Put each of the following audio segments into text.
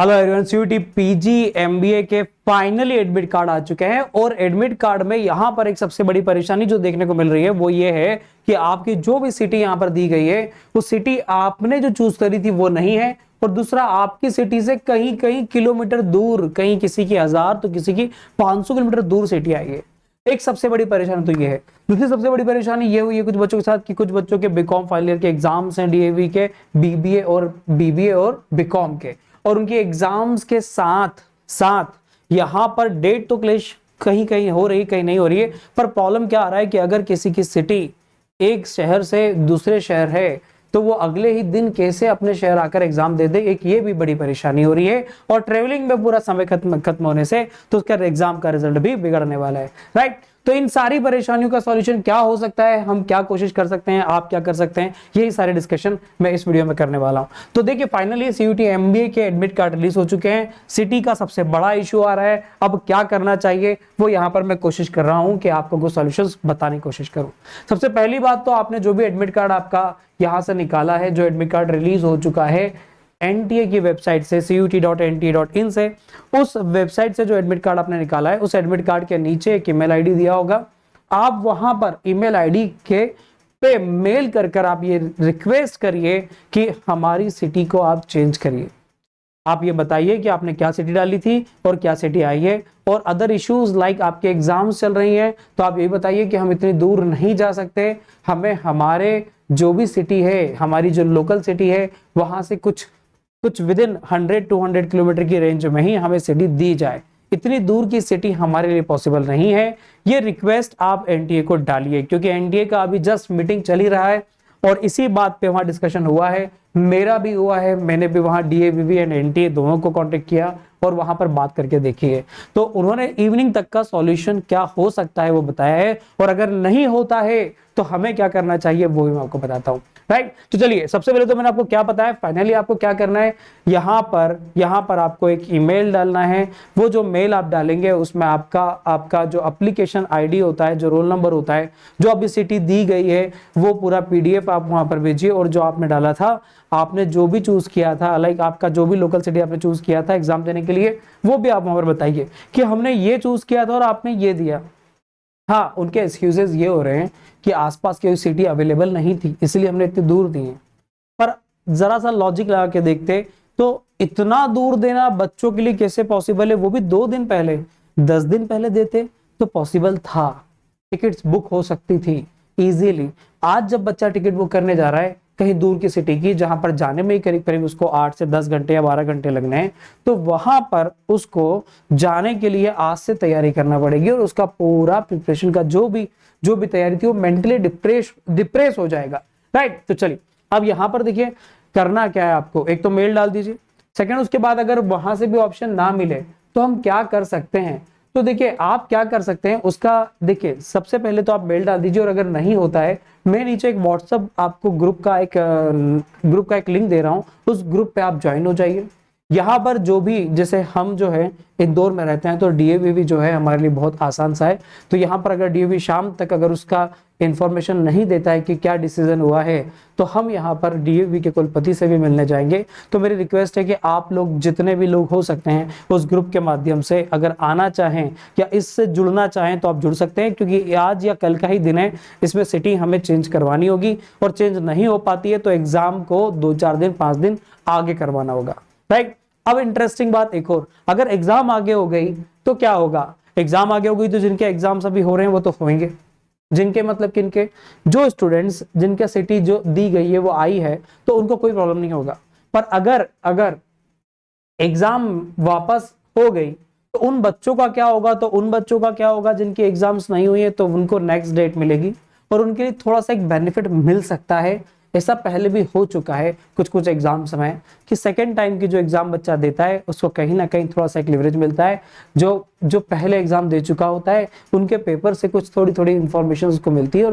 Hello everyone, CUT PG MBA के finally admit card आ चुके हैं और एडमिट कार्ड में यहां पर एक सबसे बड़ी परेशानी जो देखने को मिल रही है वो ये है कि आपकी जो भी सिटी यहां पर दी गई है वो सिटी आपने जो चूज करी थी वो नहीं है, और दूसरा आपकी सिटी से कहीं कहीं किलोमीटर दूर, कहीं किसी की 1000 तो किसी की 500 किलोमीटर दूर सिटी आई है। एक सबसे बड़ी परेशानी तो ये है। दूसरी सबसे बड़ी परेशानी ये हुई है कुछ बच्चों के साथ कि कुछ बच्चों के बीकॉम फाइनल ईयर के एग्जाम्स हैं, डीएवी के, बीबीए और बीकॉम के, और उनके एग्जाम्स के साथ साथ यहां पर डेट तो क्लैश कहीं कहीं हो रही, कहीं नहीं हो रही है। पर प्रॉब्लम क्या आ रहा है कि अगर किसी की सिटी एक शहर से दूसरे शहर है तो वो अगले ही दिन कैसे अपने शहर आकर एग्जाम दे दे, एक ये भी बड़ी परेशानी हो रही है। और ट्रेवलिंग में पूरा समय खत्म होने से तो उसका एग्जाम का रिजल्ट भी बिगड़ने वाला है, राइट। तो इन सारी परेशानियों का सॉल्यूशन क्या हो सकता है, हम क्या कोशिश कर सकते हैं, आप क्या कर सकते हैं, यही सारे डिस्कशन मैं इस वीडियो में करने वाला हूं। तो देखिए, फाइनली सीयूटी एमबीए के एडमिट कार्ड रिलीज हो चुके हैं। सिटी का सबसे बड़ा इशू आ रहा है, अब क्या करना चाहिए वो यहां पर मैं कोशिश कर रहा हूं कि आपको कुछ सॉल्यूशंस बताने की कोशिश करूं। सबसे पहली बात तो आपने जो भी एडमिट कार्ड आपका यहां से निकाला है, जो एडमिट कार्ड रिलीज हो चुका है एनटीए की वेबसाइट से, CUT.NTA.in से, उस वेबसाइट से जो एडमिट कार्ड आपने निकाला है उस एडमिट कार्ड के नीचे एक ईमेल आईडी दिया होगा। आप वहां पर ईमेल आईडी के पे मेल कर आप ये रिक्वेस्ट करिए कि हमारी सिटी को आप चेंज करिए। आप ये बताइए कि आपने क्या सिटी डाली थी और क्या सिटी आई है, और अदर इश्यूज लाइक आपके एग्जाम्स चल रही हैं तो आप ये बताइए कि हम इतनी दूर नहीं जा सकते, हमें हमारे जो भी सिटी है, हमारी जो लोकल सिटी है वहां से कुछ विद इन 100-200 किलोमीटर की रेंज में ही हमें सिटी दी जाए। इतनी दूर की सिटी हमारे लिए पॉसिबल नहीं है। ये रिक्वेस्ट आप एनटीए को डालिए, क्योंकि एनटीए का अभी जस्ट मीटिंग चल ही रहा है और इसी बात पे वहां डिस्कशन हुआ है, मेरा भी हुआ है। मैंने भी वहां डीएवीवी एंड एनटीए दोनों को कांटेक्ट किया और वहां पर बात करके देखी है। तो उन्होंने इवनिंग तक का सॉल्यूशन क्या हो सकता है वो बताया है, और अगर नहीं होता है तो हमें क्या करना चाहिए वो भी मैं आपको बताता हूं, राइट। तो चलिए, सबसे पहले तो मैंने आपको क्या बताया, फाइनली आपको क्या करना है, यहां पर आपको एक ईमेल डालना है। वो जो मेल आप डालेंगे उसमें आपका जो एप्लीकेशन आईडी होता है, जो रोल नंबर होता है, जो अभी सिटी दी गई है, वो पूरा पीडीएफ आप वहां पर भेजिए। और जो आपने डाला था, आपने जो भी चूज किया था, लाइक आपका जो भी लोकल सिटी आपने चूज किया था एग्जाम देने के लिए, वो भी आप वहां पर बताइए कि हमने ये चूज किया था और आपने ये दिया। हाँ, उनके एक्सक्यूजेस ये हो रहे हैं कि आसपास की सिटी अवेलेबल नहीं थी इसलिए हमने इतनी दूर दी है। पर जरा सा लॉजिक लगा के देखते तो इतना दूर देना बच्चों के लिए कैसे पॉसिबल है, वो भी 2 दिन पहले, 10 दिन पहले देते तो पॉसिबल था, टिकट्स बुक हो सकती थी इजीली। आज जब बच्चा टिकट बुक करने जा रहा है कहीं दूर की सिटी की, जहां पर जाने में ही करीब करीब उसको 8 से 10 घंटे या 12 घंटे लगने हैं, तो वहां पर उसको जाने के लिए आज से तैयारी करना पड़ेगी और उसका पूरा प्रिपरेशन का जो भी तैयारी थी वो मेंटली डिप्रेस हो जाएगा, राइट। तो चलिए, अब यहां पर देखिए करना क्या है आपको, एक तो मेल डाल दीजिए। सेकंड, उसके बाद अगर वहां से भी ऑप्शन ना मिले तो हम क्या कर सकते हैं, तो देखिए आप क्या कर सकते हैं उसका, देखिए सबसे पहले तो आप मेल डाल दीजिए, और अगर नहीं होता है मैं नीचे एक व्हाट्सएप आपको ग्रुप का एक लिंक दे रहा हूं, उस ग्रुप पे आप ज्वाइन हो जाइए। यहाँ पर जो भी, जैसे हम जो है इंदौर में रहते हैं तो डीएवीवी जो है हमारे लिए बहुत आसान सा है। तो यहाँ पर अगर डीएवीवी शाम तक अगर उसका इंफॉर्मेशन नहीं देता है कि क्या डिसीजन हुआ है, तो हम यहाँ पर डीएवीवी के कुलपति से भी मिलने जाएंगे। तो मेरी रिक्वेस्ट है कि आप लोग जितने भी लोग हो सकते हैं उस ग्रुप के माध्यम से अगर आना चाहें या इससे जुड़ना चाहें तो आप जुड़ सकते हैं, क्योंकि आज या कल का ही दिन है, इसमें सिटी हमें चेंज करवानी होगी, और चेंज नहीं हो पाती है तो एग्जाम को 2-4 दिन 5 दिन आगे करवाना होगा, राइट। अब इंटरेस्टिंग बात एक और, अगर एग्जाम आगे हो गई तो क्या होगा, एग्जाम आगे हो गई तो जिनके एग्जाम्स अभी हो रहे हैं वो तो होंगे, जिनके मतलब किनके, जो स्टूडेंट्स जिनके सिटी जो दी गई है वो आई है तो उनको कोई प्रॉब्लम नहीं होगा। पर अगर एग्जाम वापस हो गई तो उन बच्चों का क्या होगा, तो उन बच्चों का क्या होगा जिनकी एग्जाम्स नहीं हुई है, तो उनको नेक्स्ट डेट मिलेगी और उनके लिए थोड़ा सा एक बेनिफिट मिल सकता है। ऐसा पहले भी हो चुका है कुछ एग्जाम समय कि सेकेंड टाइम की जो एग्जाम बच्चा देता है उसको कहीं ना कहीं थोड़ा सा एक लिवरेज मिलता है। जो पहले एग्जाम दे चुका होता है उनके पेपर से कुछ थोड़ी इंफॉर्मेशन उसको मिलती है और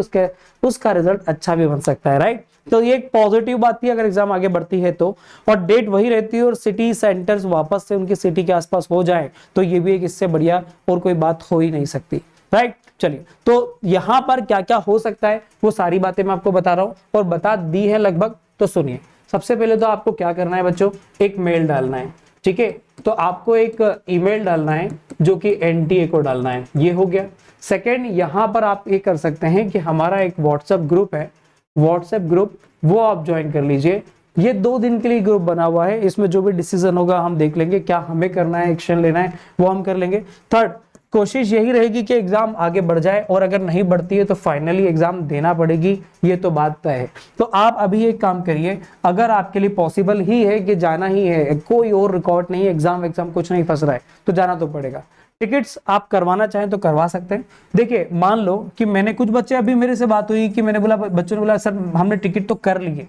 उसका रिजल्ट अच्छा भी बन सकता है, राइट। तो ये एक पॉजिटिव बात थी अगर एग्जाम आगे बढ़ती है तो, और डेट वही रहती है और सिटी सेंटर्स वापस से उनकी सिटी के आसपास हो जाए तो ये भी एक इससे बढ़िया और कोई बात हो ही नहीं सकती, राइट। चलिए, तो यहां पर क्या क्या हो सकता है वो सारी बातें मैं आपको बता रहा हूं और बता दी है लगभग। तो सुनिए, सबसे पहले तो आपको क्या करना है बच्चों, एक मेल डालना है। ठीक है, तो आपको एक ईमेल डालना है जो कि एनटीए को डालना है, ये हो गया। सेकेंड, यहां पर आप ये कर सकते हैं कि हमारा एक व्हाट्सएप ग्रुप है, व्हाट्सएप ग्रुप वो आप ज्वाइन कर लीजिए। ये 2 दिन के लिए ग्रुप बना हुआ है, इसमें जो भी डिसीजन होगा हम देख लेंगे, क्या हमें करना है, एक्शन लेना है वो हम कर लेंगे। थर्ड, कोशिश यही रहेगी कि एग्जाम आगे बढ़ जाए, और अगर नहीं बढ़ती है तो फाइनली एग्जाम देना पड़ेगी, ये तो बात तय है। तो आप अभी एक काम करिए, अगर आपके लिए पॉसिबल ही है कि जाना ही है, कोई और रिकॉर्ड नहीं, एग्जाम कुछ नहीं फंस रहा है, तो जाना तो पड़ेगा। टिकट्स आप करवाना चाहें तो करवा सकते हैं। देखिए, मान लो कि मैंने कुछ बच्चे, अभी मेरे से बात हुई कि मैंने बोला, बच्चों ने बोला सर हमने टिकट तो कर लिए,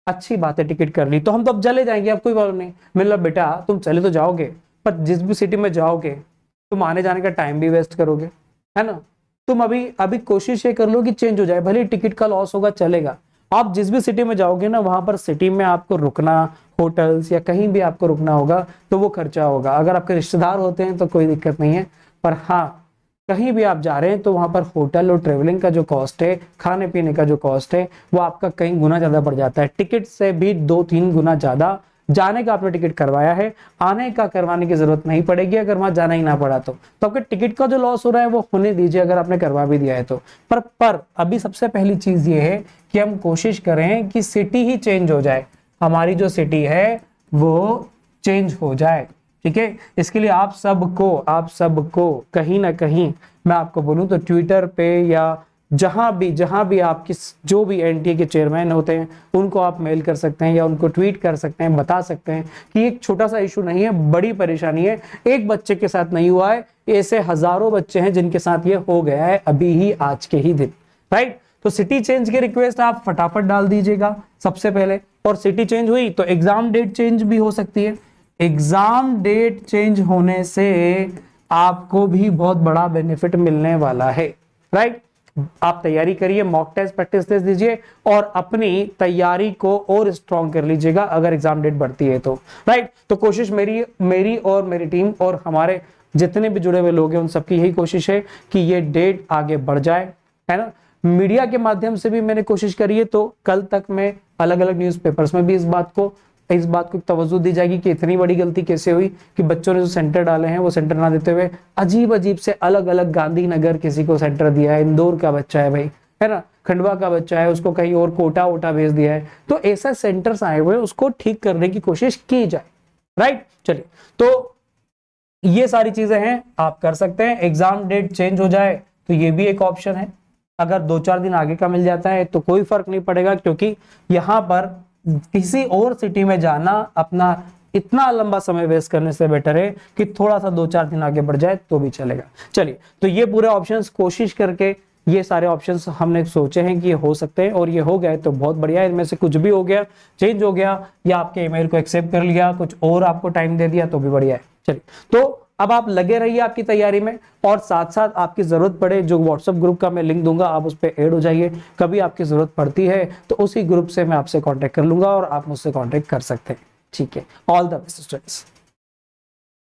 अच्छी बात है टिकट कर ली तो हम तो अब चले जाएंगे, अब कोई प्रॉब्लम नहीं। मैंने बोला बेटा तुम चले तो जाओगे, पर जिस भी सिटी में जाओगे तुम आने जाने का टाइम भी वेस्ट करोगे, है ना। तुम अभी कोशिश ये कर लो कि चेंज हो जाए, भले टिकट का लॉस होगा चलेगा। आप जिस भी सिटी में जाओगे ना, वहां पर सिटी में आपको रुकना, होटल्स या कहीं भी आपको रुकना होगा तो वो खर्चा होगा। अगर आपके रिश्तेदार होते हैं तो कोई दिक्कत नहीं है, पर हाँ कहीं भी आप जा रहे हैं तो वहां पर होटल और ट्रेवलिंग का जो कॉस्ट है, खाने पीने का जो कॉस्ट है, वो आपका कई गुना ज्यादा बढ़ जाता है, टिकट से भी 2-3 गुना ज्यादा। जाने का आपने टिकट करवाया है, आने का करवाने की जरूरत नहीं पड़ेगी अगर वहां जाना ही ना पड़ा तो आपके टिकट का जो लॉस हो रहा है वो होने दीजिए, अगर आपने करवा भी दिया है तो। पर अभी सबसे पहली चीज ये है कि हम कोशिश करें कि सिटी ही चेंज हो जाए, हमारी जो सिटी है वो चेंज हो जाए, ठीक है। इसके लिए आप सबको कहीं ना कहीं, मैं आपको बोलूं तो ट्विटर पे या जहां भी आपकी जो भी एनटीए के चेयरमैन होते हैं उनको आप मेल कर सकते हैं या उनको ट्वीट कर सकते हैं, बता सकते हैं कि एक छोटा सा इशू नहीं है, बड़ी परेशानी है, एक बच्चे के साथ नहीं हुआ है, ऐसे हजारों बच्चे हैं जिनके साथ ये हो गया है अभी ही, आज के ही दिन, राइट। तो सिटी चेंज की रिक्वेस्ट आप फटाफट डाल दीजिएगा सबसे पहले, और सिटी चेंज हुई तो एग्जाम डेट चेंज भी हो सकती है। एग्जाम डेट चेंज होने से आपको भी बहुत बड़ा बेनिफिट मिलने वाला है, राइट। आप तैयारी करिए, मॉक टेस्ट प्रैक्टिस टेस्ट दीजिए और अपनी तैयारी को और स्ट्रॉन्ग कर लीजिएगा अगर एग्जाम डेट बढ़ती है तो, राइट। तो कोशिश मेरी और मेरी टीम और हमारे जितने भी जुड़े हुए लोग हैं उन सबकी यही कोशिश है कि ये डेट आगे बढ़ जाए, है ना। मीडिया के माध्यम से भी मैंने कोशिश करी है, तो कल तक मैं अलग अलग न्यूज़पेपर्स में भी इस बात को तवज्जो दी जाएगी कि इतनी बड़ी गलती कैसे हुई कि बच्चों ने जो सेंटर डाले हैं वो सेंटर ना देते हुए अजीब से अलग अलग गांधीनगर किसी को सेंटर दिया है, इंदौर का बच्चा है भाई, है ना, खंडवा का बच्चा है उसको कहीं और कोटा भेज दिया है। तो ऐसा सेंटर्स आए हुए उसको ठीक करने की कोशिश की जाए, राइट। चलिए, तो ये सारी चीजें हैं, आप कर सकते हैं। एग्जाम डेट चेंज हो जाए तो ये भी एक ऑप्शन है, अगर 2-4 दिन आगे का मिल जाता है तो कोई फर्क नहीं पड़ेगा, क्योंकि यहां पर किसी और सिटी में जाना अपना इतना लंबा समय वेस्ट करने से बेटर है कि थोड़ा सा 2-4 दिन आगे बढ़ जाए तो भी चलेगा। चलिए, तो ये पूरे ऑप्शंस कोशिश करके, ये सारे ऑप्शंस हमने सोचे हैं कि ये हो सकते हैं और ये हो गए तो बहुत बढ़िया है। इनमें से कुछ भी हो गया, चेंज हो गया या आपके ईमेल को एक्सेप्ट कर लिया, कुछ और आपको टाइम दे दिया तो भी बढ़िया है। चलिए, तो अब आप लगे रहिए आपकी तैयारी में, और साथ साथ आपकी जरूरत पड़े जो व्हाट्सएप ग्रुप का मैं लिंक दूंगा आप उस पर ऐड हो जाइए, कभी आपकी जरूरत पड़ती है तो उसी ग्रुप से मैं आपसे कांटेक्ट कर लूंगा और आप मुझसे कांटेक्ट कर सकते हैं, ठीक है। All the best students.